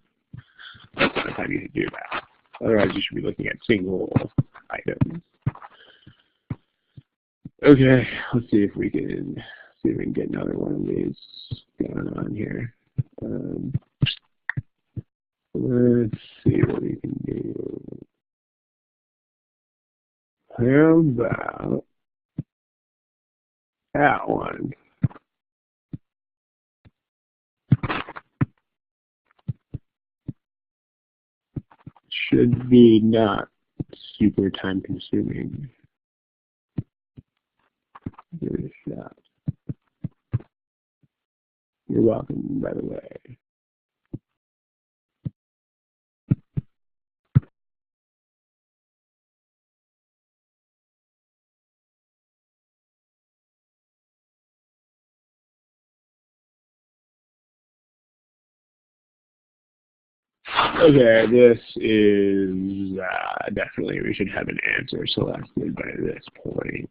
that's not the time you should do that. Otherwise, you should be looking at single items. Okay, let's see if we can get another one of these going on here. Let's see what we can do. How about that one? Should be not super time consuming. Give it a shot. You're welcome, by the way. Okay, this is definitely, we should have an answer selected by this point.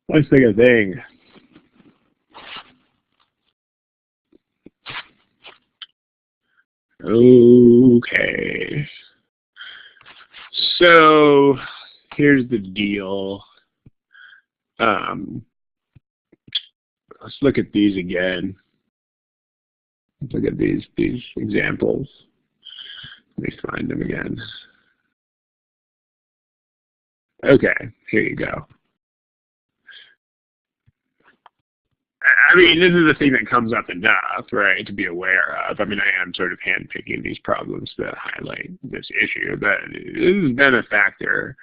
Let's think of thing. Okay. So here's the deal. Let's look at these again. Let's look at these examples. Let me find them again. Okay, here you go. I mean, this is a thing that comes up enough, right, to be aware of. I mean, I am sort of handpicking these problems to highlight this issue, but this has been a factor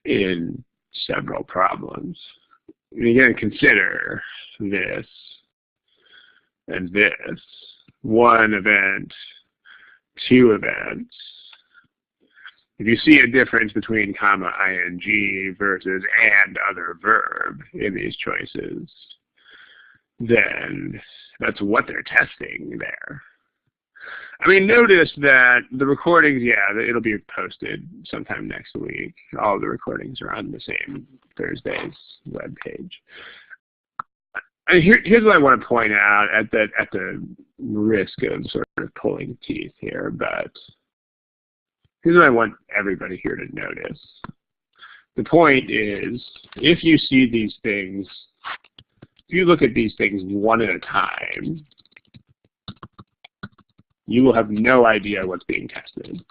in several problems. And again, consider this and this. One event, two events. If you see a difference between comma ing versus and other verb in these choices, then that's what they're testing there. I mean, notice that the recordings, yeah, it'll be posted sometime next week. All the recordings are on the same Thursday's webpage. And here's what I want to point out at the risk of sort of pulling teeth here, but here's what I want everybody here to notice. The point is, if you see these things, if you look at these things one at a time, you will have no idea what's being tested.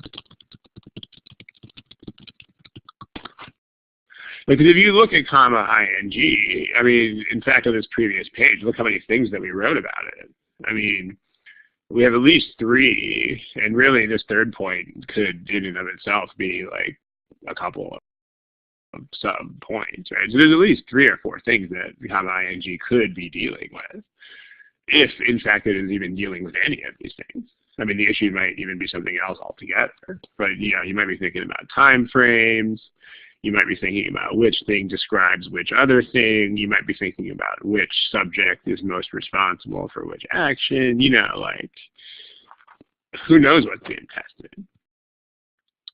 Because if you look at comma ing, I mean, in fact, on this previous page, look how many things that we wrote about it. I mean, we have at least three, and really this third point could, in and of itself, be like a couple of sub-points, right? So there's at least 3 or 4 things that the comma ing could be dealing with, if in fact it is even dealing with any of these things. I mean, the issue might even be something else altogether, but you might be thinking about time frames. You might be thinking about which thing describes which other thing. You might be thinking about which subject is most responsible for which action. Like, who knows what's being tested?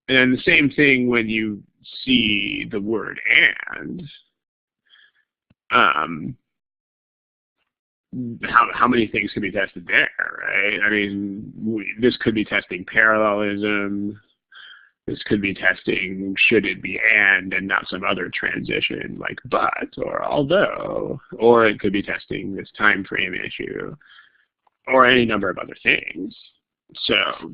And the same thing when you see the word and. How many things could be tested there, right? I mean, this could be testing parallelism. This could be testing should it be and not some other transition like but or although, or it could be testing this time frame issue or any number of other things. So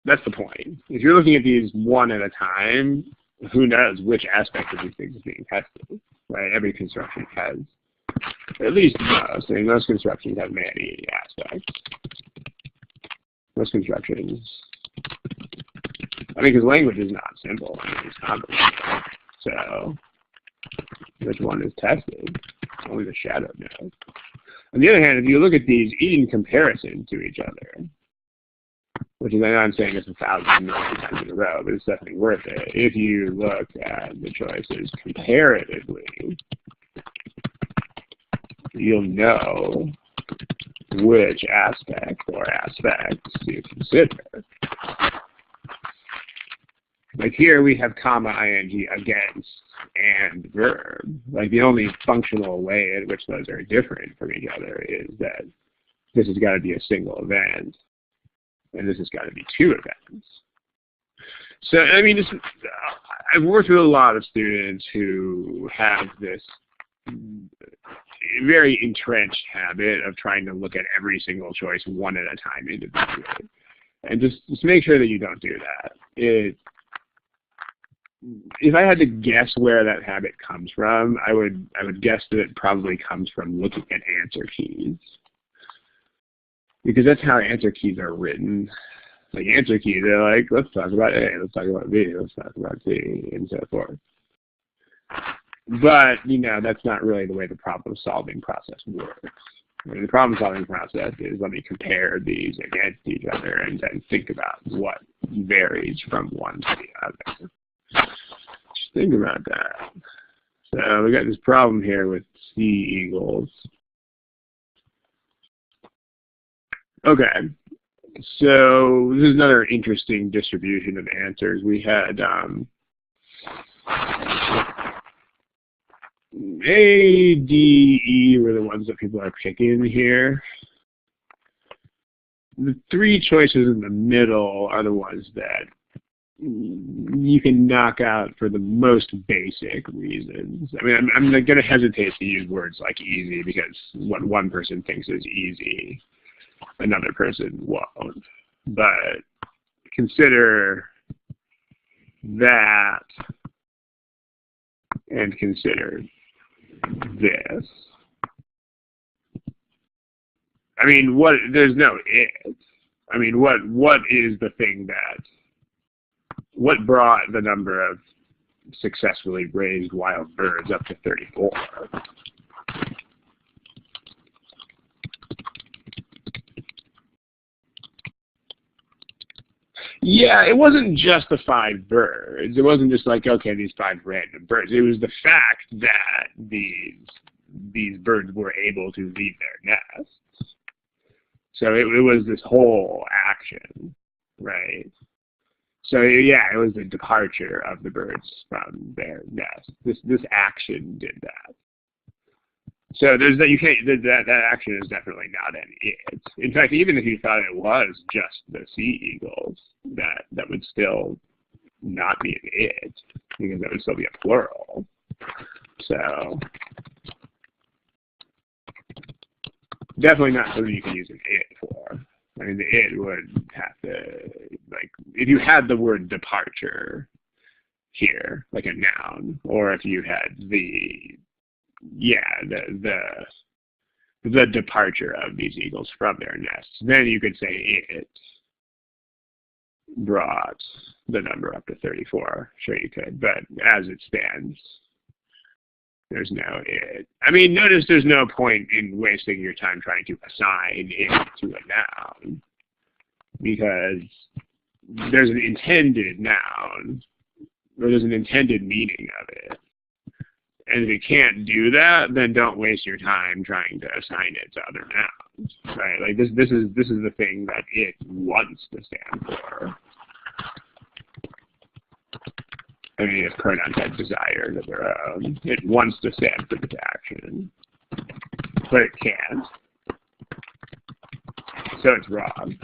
that's the point. If you're looking at these one at a time, who knows which aspect of these things is being tested, right? Every construction has, at least most, I mean, most constructions have many aspects. Most constructions, I mean, because language is not simple. I mean, it's complicated. So, which one is tested? Only the shadow knows. On the other hand, if you look at these in comparison to each other, which is, I know I'm saying this 1,000 million times in a row, but it's definitely worth it. If you look at the choices comparatively, you'll know which aspect or aspects to consider. Like here we have comma ing against and verb. Like the only functional way in which those are different from each other is that this has got to be a single event and this has got to be 2 events. So, I mean, I've worked with a lot of students who have this very entrenched habit of trying to look at every single choice one at a time individually. And just make sure that you don't do that. If I had to guess where that habit comes from, I would guess that it probably comes from looking at answer keys. Because that's how answer keys are written. Like answer keys, they're like, let's talk about A, let's talk about B, let's talk about C, and so forth. But, that's not really the way the problem-solving process works. I mean, the problem-solving process is let me compare these against each other and then think about what varies from one to the other. Just think about that. So we got this problem here with C eagles. Okay, so this is another interesting distribution of answers. We had A, D, E were the ones that people are picking here. The 3 choices in the middle are the ones that you can knock out for the most basic reasons. I mean, I'm going to hesitate to use words like easy because what one person thinks is easy, another person won't. But consider that and consider this. I mean, there's no it. I mean, what is the thing what brought the number of successfully raised wild birds up to 34? Yeah, it wasn't just the 5 birds. It wasn't just like, okay, these 5 random birds. It was the fact that these birds were able to leave their nests. So it was this whole action, right? So yeah, it was the departure of the birds from their nest. This action did that. So there's that that action is definitely not an it. In fact, even if you thought it was just the sea eagles, that would still not be an it because that would still be a plural. So definitely not something you can use an it for. I mean, the it would have to, like, if you had the word departure here, like a noun, or if you had the the departure of these eagles from their nests. Then you could say it brought the number up to 34. Sure you could, but as it stands, there's no it. I mean, notice there's no point in wasting your time trying to assign it to a noun, because there's an intended noun, or there's an intended meaning of it. And if it can't do that, then don't waste your time trying to assign it to other nouns, right? Like this is the thing that it wants to stand for. I mean, if pronouns have desires of their own, it wants to stand for this action, but it can't. So it's wrong.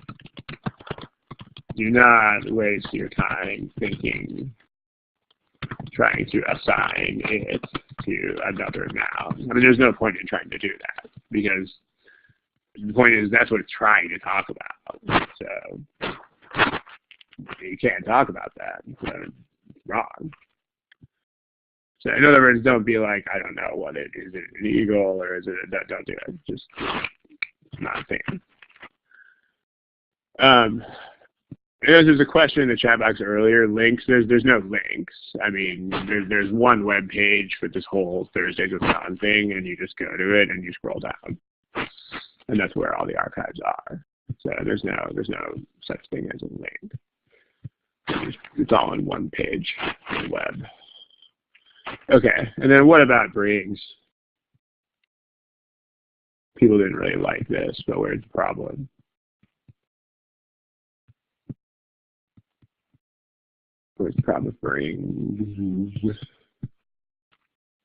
Do not waste your time trying to assign it to another noun. I mean, there's no point in trying to do that, because the point is that's what it's trying to talk about. So you can't talk about that. So it's wrong. So in other words, don't be like, I don't know what it is. Is it an eagle or is it a, don't do it. Just not a thing. There's a question in the chat box earlier. Links. There's no links. I mean, there's one web page for this whole Thursdays with John thing, and you just go to it and you scroll down, and that's where all the archives are. So there's no such thing as a link. It's all on one page on the web. Okay, and then what about brings? People didn't really like this, but where's the problem? Where's the problem with brings?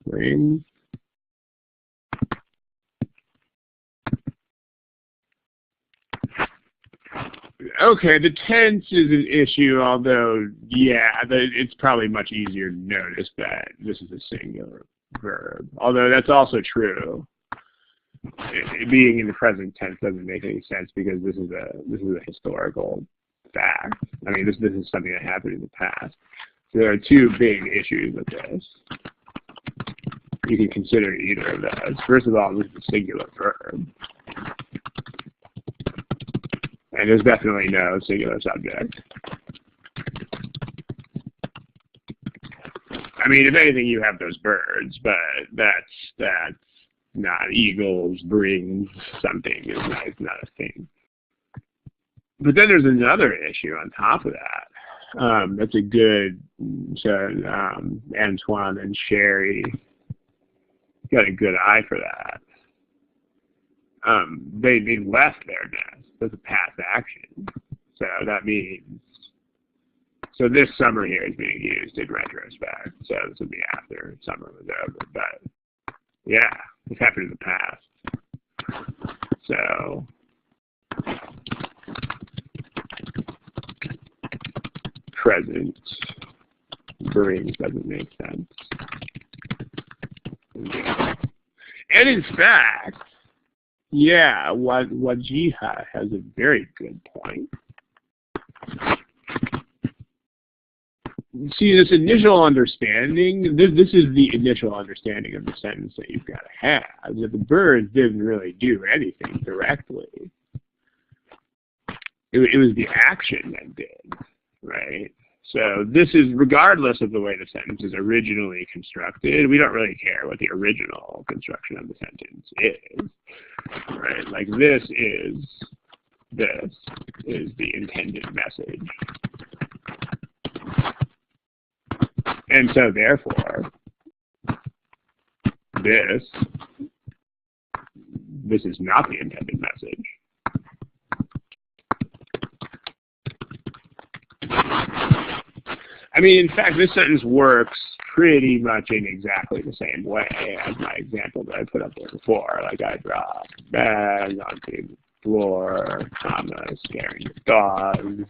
Brings? Okay, the tense is an issue, although, yeah, it's probably much easier to notice that this is a singular verb. Although that's also true. Being in the present tense doesn't make any sense, because this is a historical fact. I mean, this is something that happened in the past. So there are two big issues with this. You can consider either of those. First of all, this is a singular verb. And there's definitely no singular subject. I mean, if anything, you have those birds, but that's not eagles, brings, something. It's not a thing. But then there's another issue on top of that. That's a good, so Antoine and Sherry got a good eye for that. They left their nest. That's a past action. So that means, so this summer here is being used in retrospect. So this would be after summer was over. But yeah, this happened in the past. So present brings doesn't make sense. And in fact, yeah, Wajiha has a very good point. See, this initial understanding, this is the initial understanding of the sentence that you've got to have, that the birds didn't really do anything directly. It was the action that did, right? So this is, regardless of the way the sentence is originally constructed, we don't really care what the original construction of the sentence is, right? Like this is the intended message. And so therefore, this is not the intended message. I mean, in fact, this sentence works pretty much in exactly the same way as my example that I put up there before. Like, I dropped bags onto the floor, scaring the dogs,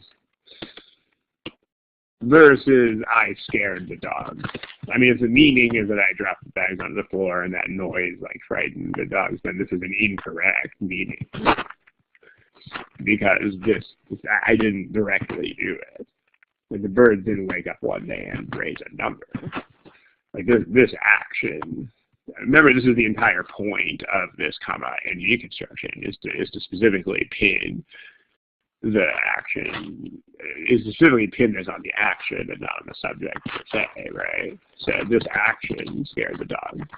versus I scared the dogs. I mean, if the meaning is that I dropped the bags on the floor and that noise like frightened the dogs, then this is an incorrect meaning, because I didn't directly do it. Like, the birds didn't wake up one day and raise a number. Like, this action remember, this is the entire point of this comma ing construction, is to specifically pin the action, is to specifically pin this on the action and not on the subject per se, right? So this action scared the dog.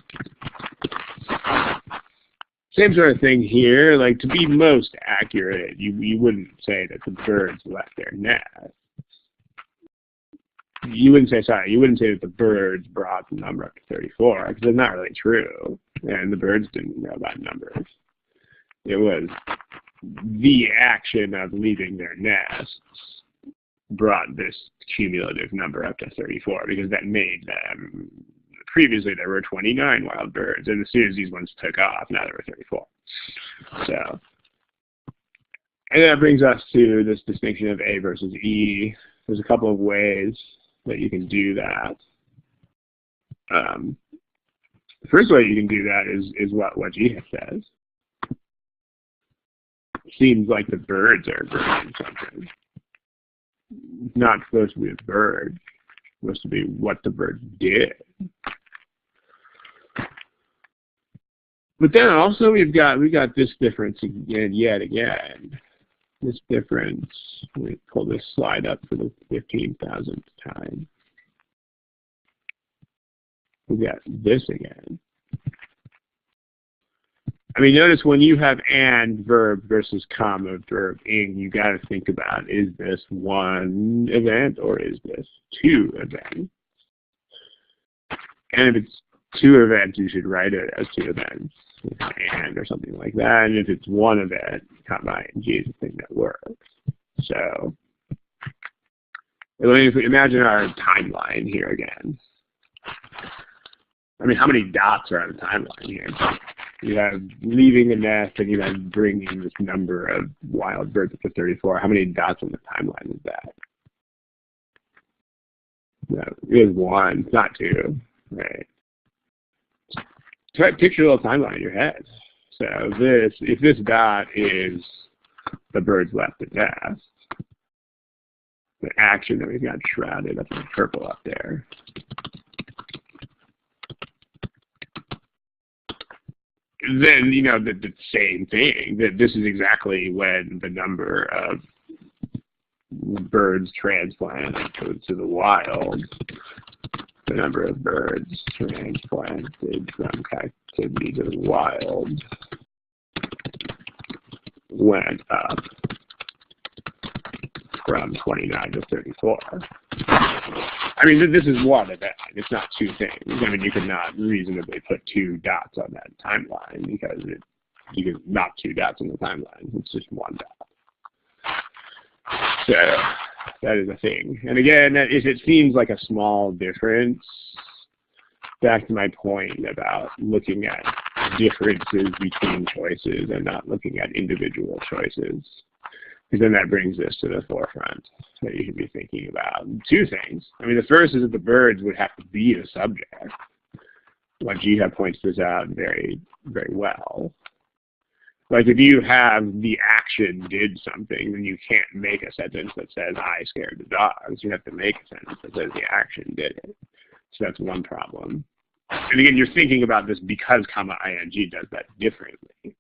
Same sort of thing here. Like, to be most accurate, you wouldn't say that the birds left their nest. You wouldn't say that the birds brought the number up to 34, because it's not really true. And the birds didn't know about numbers. It was the action of leaving their nests brought this cumulative number up to 34, because that made them, previously there were 29 wild birds, and as soon as these ones took off, now there were 34. So, and that brings us to this distinction of A versus E. There's a couple of ways that you can do that. The first way you can do that is what G says. It seems like the birds are bringing something. It's not supposed to be a bird. It's supposed to be what the birds did. But then also we've got this difference again, yet again. This difference, let me pull this slide up for the 15,000th time. We got this again. I mean, notice when you have and verb versus comma verb ing, you got to think about, is this one event or is this two events? And if it's two events, you should write it as two events, and or something like that. And if it's one event, comma ing is the thing that works. So let me imagine our timeline here again. I mean, how many dots are on the timeline here? You have leaving the nest, and you have bringing this number of wild birds up to 34. How many dots on the timeline is that? No, it is one, not two, right? Try to picture a little timeline in your head. So if this dot is the birds left the nest, the action that we've got shrouded up in purple up there. Then, you know, the same thing, that this is exactly when the number of birds transplanted to the wild, the number of birds transplanted from captivity to the wild went up from 29 to 34. I mean, this is one event. It's not two things. I mean, you could not reasonably put two dots on that timeline, because you can not two dots on the timeline. It's just one dot. So that is a thing. And again, if it seems like a small difference, back to my point about looking at differences between choices and not looking at individual choices. Because then that brings this to the forefront that you should be thinking about. Two things. I mean, the first is that the birds would have to be the subject. Like Jiha points this out very, very well. Like, if you have the action did something, then you can't make a sentence that says, I scared the dogs. You have to make a sentence that says the action did it. So that's one problem. And again, you're thinking about this because comma ing does that differently.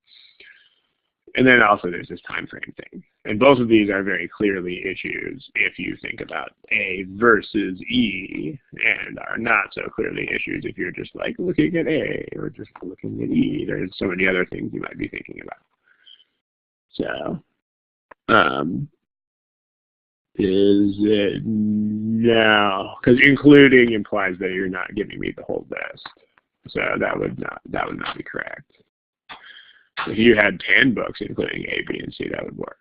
And then also there's this time frame thing. And both of these are very clearly issues if you think about A versus E, and are not so clearly issues if you're just like looking at A or just looking at E. There's so many other things you might be thinking about. So, is it no? Because including implies that you're not giving me the whole list. So that would not be correct. If you had 10 books including A, B, and C, that would work.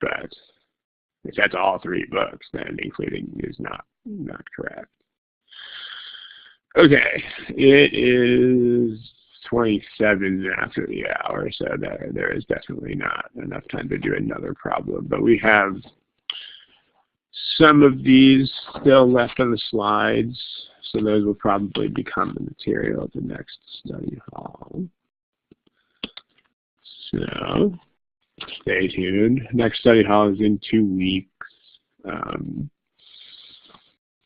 But if that's all 3 books, then including is not correct. Okay, it is 27 after the hour, so there is definitely not enough time to do another problem. But we have some of these still left on the slides, so those will probably become the material at the next study hall. So stay tuned. Next study hall is in 2 weeks.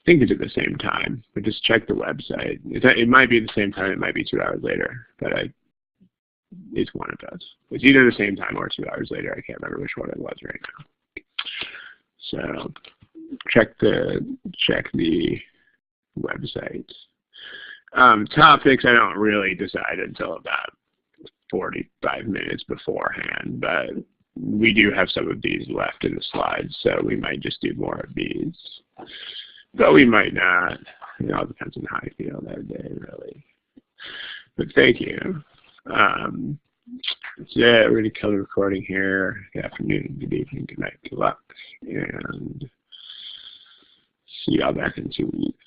think it's at the same time, but just check the website. It might be the same time, it might be 2 hours later, but it's one of those. It's either the same time or 2 hours later. I can't remember which one it was right now. So check the website. Topics I don't really decide until about 45 minutes beforehand, but we do have some of these left in the slides, so we might just do more of these. But we might not. It all depends on how I feel that day, really. But thank you. So yeah, we're going to kill the recording here. Good afternoon, good evening, good night, good luck. And see y'all back in 2 weeks.